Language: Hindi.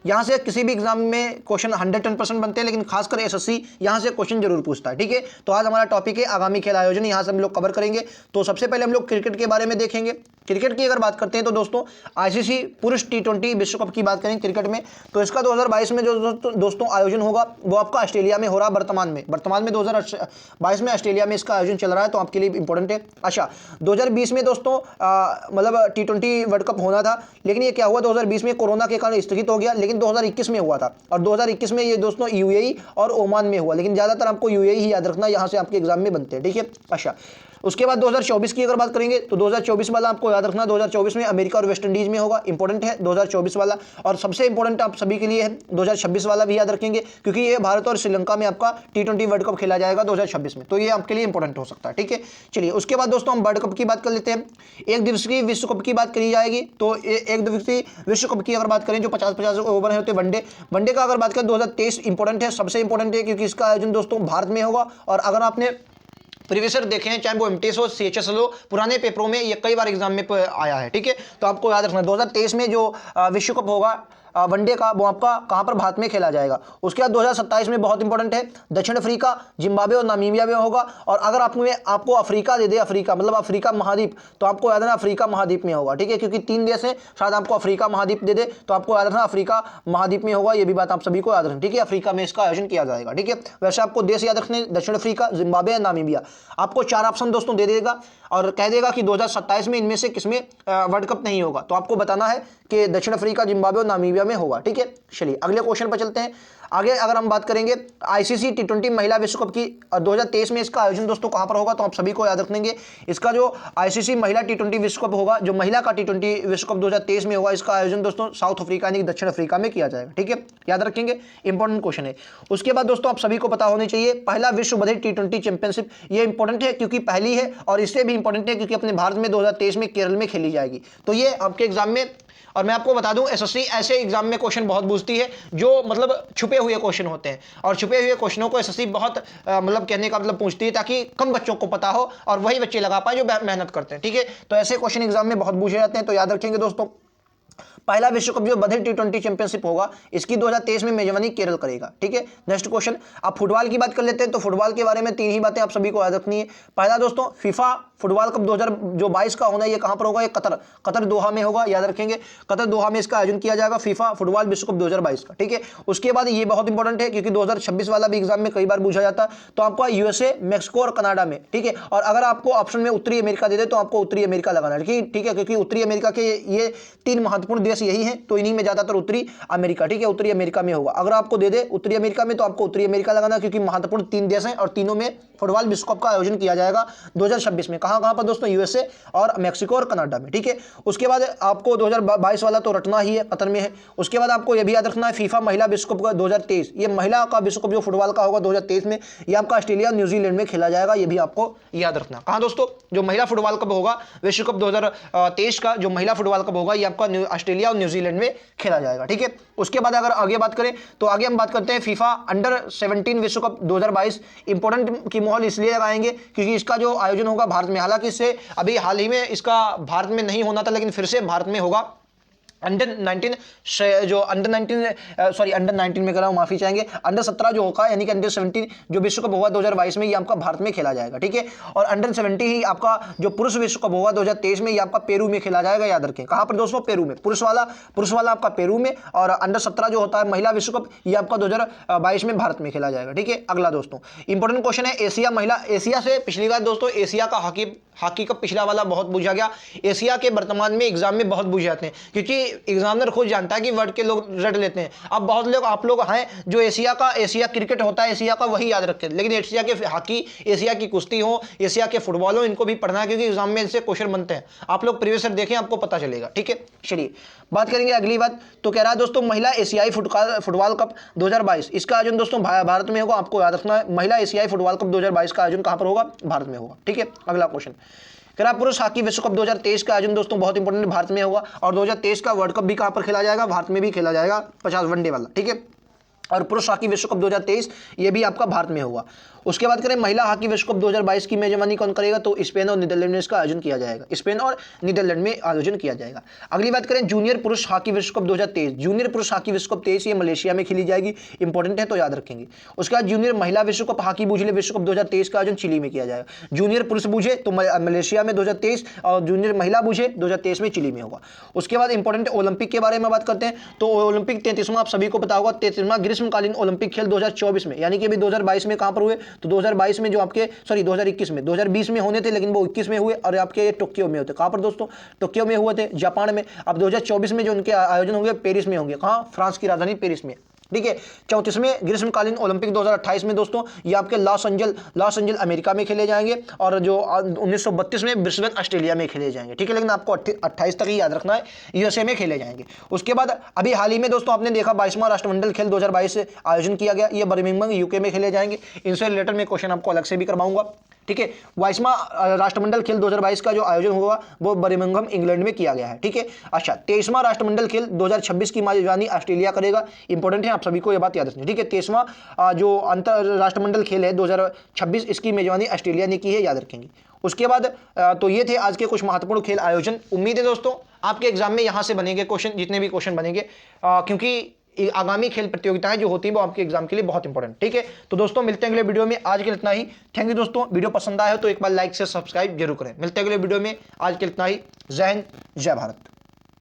यहाँ से किसी भी एग्जाम में क्वेश्चन 110% बनते हैं, लेकिन खासकर एसएससी यहाँ से क्वेश्चन जरूर पूछता है। ठीक है, तो आज हमारा टॉपिक है आगामी खेल आयोजन, यहाँ से हम लोग कवर करेंगे। तो सबसे पहले हम लोग क्रिकेट के बारे में देखेंगे। क्रिकेट की अगर बात करते हैं तो दोस्तों आईसीसी पुरुष टी20 विश्व कप की बात करें क्रिकेट में, तो इसका 2022 में जो दोस्तों आयोजन होगा वो आपका ऑस्ट्रेलिया में हो रहा है। वर्तमान में 2022 में ऑस्ट्रेलिया में इसका आयोजन चल रहा है, तो आपके लिए इंपॉर्टेंट है। अच्छा, 2020 में दोस्तों मतलब टी20 वर्ल्ड कप होना था, लेकिन ये क्या हुआ 2020 में कोरोना के कारण स्थगित हो गया, लेकिन 2021 में हुआ था। और 2021 में ये दोस्तों यूएई और ओमान में हुआ, लेकिन ज़्यादातर आपको यूएई ही याद रखना, यहाँ से आपके एग्जाम में बनते हैं। ठीक है, अच्छा उसके बाद 2024 की अगर बात करेंगे तो 2024 वाला आपको याद रखना, 2024 में अमेरिका और वेस्ट इंडीज में होगा, इंपॉर्टेंट है 2024 वाला। और सबसे इंपॉर्टेंट आप सभी के लिए है 2026 वाला भी याद रखेंगे, क्योंकि ये भारत और श्रीलंका में आपका टी20 वर्ल्ड कप खेला जाएगा 2026 में, तो ये आपके लिए इंपॉर्टेंट हो सकता है। ठीक है, चलिए उसके बाद दोस्तों हम वर्ल्ड कप की बात कर लेते हैं। एक दिवसीय विश्व कप की बात करी जाएगी, तो एक दिवसीय विश्व कप की अगर बात करें जो 50-50 ओवर होते हैं वनडे का अगर बात करें 2023 इंपॉर्टेंट है, सबसे इंपॉर्टेंट है, क्योंकि इसका आयोजन दोस्तों भारत में होगा। और अगर आपने प्रीवियस ईयर देखे हैं, चाहे वो एमटीएस हो सीएचएस हो, पुराने पेपरों में ये कई बार एग्जाम में आया है। ठीक है, तो आपको याद रखना 2023 में जो विश्व कप होगा वनडे का वो आपका कहां पर भारत में खेला जाएगा। उसके बाद 2027 में बहुत इंपॉर्टेंट है, दक्षिण अफ्रीका, जिम्बाब्वे और नामीबिया में होगा। और अगर आपको अफ्रीका दे दे, अफ्रीका मतलब अफ्रीका महाद्वीप, तो आपको याद रखना अफ्रीका महाद्वीप में होगा। ठीक है, क्योंकि 3 देश हैं, शायद आपको अफ्रीका महाद्वीप दे दे, तो आपको याद रखना अफ्रीका महाद्वीप में होगा। ये भी बात आप सभी को याद रखनी। ठीक है, अफ्रीका में इसका आयोजन किया जाएगा। ठीक है, वैसे आपको देश याद रखने दक्षिण अफ्रीका, जिम्बाब्वे या नामीबिया। आपको 4 ऑप्शन दोस्तों दे देगा और कह देगा कि 2027 में इनमें से किसमें वर्ल्ड कप नहीं होगा, तो आपको बताना है कि दक्षिण अफ्रीका, जिम्बाब्वे और नामीबिया में होगा। ठीक है, चलिए अगले क्वेश्चन पर चलते हैं। आगे अगर हम बात करेंगे आईसीसी टी20 महिला विश्व कप की, 2023 में इसका आयोजन दोस्तों कहां पर होगा, तो आप सभी को याद रखेंगे। इसका जो आईसीसी महिला टी20 विश्व कप होगा, जो महिला का टी20 विश्व कप 2023 में होगा, इसका आयोजन दोस्तों साउथ अफ्रीका यानी दक्षिण अफ्रीका में किया जाएगा। ठीक है, याद रखेंगे, इंपॉर्टेंट क्वेश्चन है। उसके बाद दोस्तों आप सभी को पता होनी चाहिए पहला विश्व बधिर टी20 चैंपियनशिप, ये इंपॉर्टेंट है क्योंकि पहली है, और इससे भी इंपॉर्टेंट है क्योंकि अपने भारत में 2023 में केरल में खेली जाएगी। तो ये आपके एग्जाम में, और मैं आपको बता दूं एसएससी ऐसे एग्जाम में क्वेश्चन बहुत पूछती है जो मतलब छुपे हुए क्वेश्चन होते हैं, और छुपे हुए क्वेश्चनों को एसएससी बहुत मतलब कहने का मतलब पूछती है ताकि कम बच्चों को पता हो और वही बच्चे लगा पाए जो मेहनत करते हैं। ठीक है, तो ऐसे क्वेश्चन एग्जाम में बहुत पूछे जाते हैं, तो याद रखेंगे दोस्तों। पहला विश्व कप जो बधिर टी20 चैंपियनशिप होगा, इसकी 2023 में मेजबानी केरल करेगा। ठीक है, नेक्स्ट क्वेश्चन, आप फुटबॉल की बात कर लेते हैं। तो फुटबॉल के बारे में 3 ही बातें आप सभी को याद रखनी है। पहला दोस्तों फीफा फुटबॉल कप 2022 का होना है, ये कहां पर होगा, ये कतर दोहा में होगा, याद रखेंगे कतर दोहा में इसका आयोजन किया जाएगा, फीफा फुटबॉल विश्व कप 2022 का। ठीक है, उसके बाद ये बहुत इंपॉर्टेंट है क्योंकि 2026 वाला भी एग्जाम में कई बार पूछा जाता है, तो आपको यूएसए, मैक्सिको और कनाडा में। ठीक है, और अगर आपको ऑप्शन में उत्तरी अमेरिका दे दे तो आपको उत्तरी अमेरिका लगाना है। ठीक है, क्योंकि उत्तरी अमेरिका के ये 3 महत्वपूर्ण देश यही हैं, तो इन्हीं में ज्यादातर उत्तरी अमेरिका। ठीक है, उत्तरी अमेरिका में होगा। अगर आपको दे दे उत्तरी अमेरिका में तो आपको उत्तरी अमेरिका लगाना, क्योंकि महत्वपूर्ण 3 देश हैं और तीनों में फुटबॉल विश्व कप का आयोजन किया जाएगा 2026 में। कहां पर दोस्तों, यूएसए और मैक्सिको और कनाडा में। ठीक है, उसके बाद आपको 2022 वाला तो रटना ही है, कतर में है। उसके बाद आपको यह भी याद रखना है फीफा महिला विश्व कप 2023, ये महिला का विश्व कप जो फुटबॉल का होगा 2023 में, ये आपका ऑस्ट्रेलिया न्यूजीलैंड में खेला जाएगा, ये भी आपको याद रखना। कहां दोस्तों, जो महिला फुटबॉल कप होगा विश्व कप 2023 का, जो महिला फुटबॉल कप होगा ये आपका ऑस्ट्रेलिया और न्यूजीलैंड में खेला जाएगा। ठीक है, उसके बाद अगर आगे बात करें तो आगे हम बात करते हैं फीफा अंडर 17 विश्व कप 2022। इंपॉर्टेंट की मोहर इसलिए लगाएंगे क्योंकि इसका जो आयोजन होगा भारत में, हालांकि इससे अभी हाल ही में इसका भारत में नहीं होना था, लेकिन फिर से भारत में होगा। अंडर 19 में करा हूं, माफी चाहेंगे, अंडर 17 जो होगा यानी कि अंडर 17 जो विश्व कप होगा 2022 में, ये आपका भारत में खेला जाएगा। ठीक है, और अंडर 70 ही आपका जो पुरुष विश्व कप होगा 2023 में, ये आपका पेरू में खेला जाएगा, याद रखें। कहां पर दोस्तों, पेरू में। पुरुष वाला आपका पेरू में, और अंडर 17 जो होता है महिला विश्व कप, ये आपका 2022 में भारत में खेला जाएगा। ठीक है, अगला दोस्तों इंपॉर्टेंट क्वेश्चन है एशिया से पिछली बार दोस्तों एशिया का हॉकी कप पिछला वाला बहुत पूछा गया। एशिया के वर्तमान में एग्जाम में बहुत पूछ जाते हैं, क्योंकि एग्जामिनर खुद जानता है कि वर्ड के लोग रट लेते हैं। अब बहुत लोग आप लोग हैं जो एशिया क्रिकेट होता है एशिया का वही याद रखते हैं, लेकिन एशिया के हॉकी, एशिया की कुश्ती हो, एशिया के फुटबॉल हो, इनको भी पढ़ना है क्योंकि एग्जाम में इनसे क्वेश्चन बनते हैं। आप लोग प्रीवियस ईयर देखें, आपको पता चलेगा। ठीक है, चलिए बात करेंगे अगली बात। तो कह रहा है दोस्तों महिला एशियाई फुटबॉल कप 2022, इसका आयोजन दोस्तों भारत में होगा, आपको याद रखना है। महिला एशियाई फुटबॉल कप 2022 का आयोजन कहां पर होगा, भारत में होगा। ठीक है, अगला क्वेश्चन कह रहा पुरुष हॉकी विश्व कप 2023 का आयोजन दोस्तों बहुत इंपॉर्टेंट भारत में होगा, और 2023 का वर्ल्ड कप भी कहां पर खेला जाएगा, भारत में भी खेला जाएगा, 50 वनडे वाला। ठीक है, और पुरुष हॉकी विश्व कप 2023 ये भी आपका भारत में होगा। उसके बाद करें महिला हॉकी विश्व कप 2022 की मेजबानी कौन करेगा, तो स्पेन और नीदरलैंड में इसका आयोजन किया जाएगा, स्पेन और नीदरलैंड में आयोजन किया जाएगा। अगली बात करें जूनियर पुरुष हॉकी विश्व कप 2023, जूनियर पुरुष हॉकी विश्व कप 23 ये मलेशिया में खेली जाएगी, इंपॉर्टेंट है तो याद रखेंगे। उसके बाद जूनियर महिला विश्व कप हॉकी बूझले विश्व कप 2023 का आयोजन चिली में किया जाएगा। जूनियर पुरुष बूझे तो मलेशिया में 2023 और जूनियर महिला बूझे 2023 में चिली में होगा। उसके बाद इंपॉर्टेंट ओलंपिक के बारे में बात करते हैं, तो ओलंपिक 33वां आप सभी को पता होगा, 33वां ग्रीष्मकालीन ओलंपिक खेल 2024 में, यानी कि अभी 2022 में कहां पर हुए, तो 2022 में जो आपके 2021 में 2020 में होने थे, लेकिन वो 21 में हुए और आपके टोक्यो में होते। कहां पर दोस्तों, टोक्यो में हुए थे, जापान में। अब 2024 में जो उनके आयोजन होंगे पेरिस में होंगे, कहां, फ्रांस की राजधानी पेरिस में, ठीक है। 34वें ग्रीष्मकालीन ओलंपिक 2028 में दोस्तों ये आपके लॉस एंजल अमेरिका में खेले जाएंगे, और जो 1932 में ब्रिस्बेन ऑस्ट्रेलिया में खेले जाएंगे, ठीक है। लेकिन आपको 28 तक ही याद रखना है, यूएसए में खेले जाएंगे। उसके बाद अभी हाल ही में दोस्तों आपने देखा 22वां राष्ट्रमंडल खेल 2022 से आयोजन किया गया, ये बर्मिंघम यूके में खेले जाएंगे। इनसे रिलेटेड मैं क्वेश्चन आपको अलग से भी करवाऊंगा, ठीक है। 22वां राष्ट्रमंडल खेल 2022 का जो आयोजन हुआ वो बर्मिंघम इंग्लैंड में किया गया है, ठीक है। अच्छा, 23वां राष्ट्रमंडल खेल 2026 की मेजबानी ऑस्ट्रेलिया करेगा, इंपॉर्टेंट है, आप सभी को ये बात याद रखनी है, ठीक है। 23वां जो अंतरराष्ट्रमंडल खेल है 2026 इसकी मेजबानी ऑस्ट्रेलिया ने की है, याद रखेंगे। उसके बाद तो ये थे आज के कुछ महत्वपूर्ण खेल आयोजन। उम्मीद है दोस्तों आपके एग्जाम में यहाँ से बनेंगे क्वेश्चन, जितने भी क्वेश्चन बनेंगे, क्योंकि आगामी खेल प्रतियोगिताएं जो होती हैं वो आपके एग्जाम के लिए बहुत इंपॉर्टेंट, ठीक है। तो दोस्तों मिलते हैं अगले वीडियो में, आज के लिए इतना ही। थैंक यू दोस्तों, वीडियो पसंद आया हो तो एक बार लाइक से सब्सक्राइब जरूर करें। मिलते हैं अगले वीडियो में, आज के लिए इतना ही। जय हिंद, जय भारत।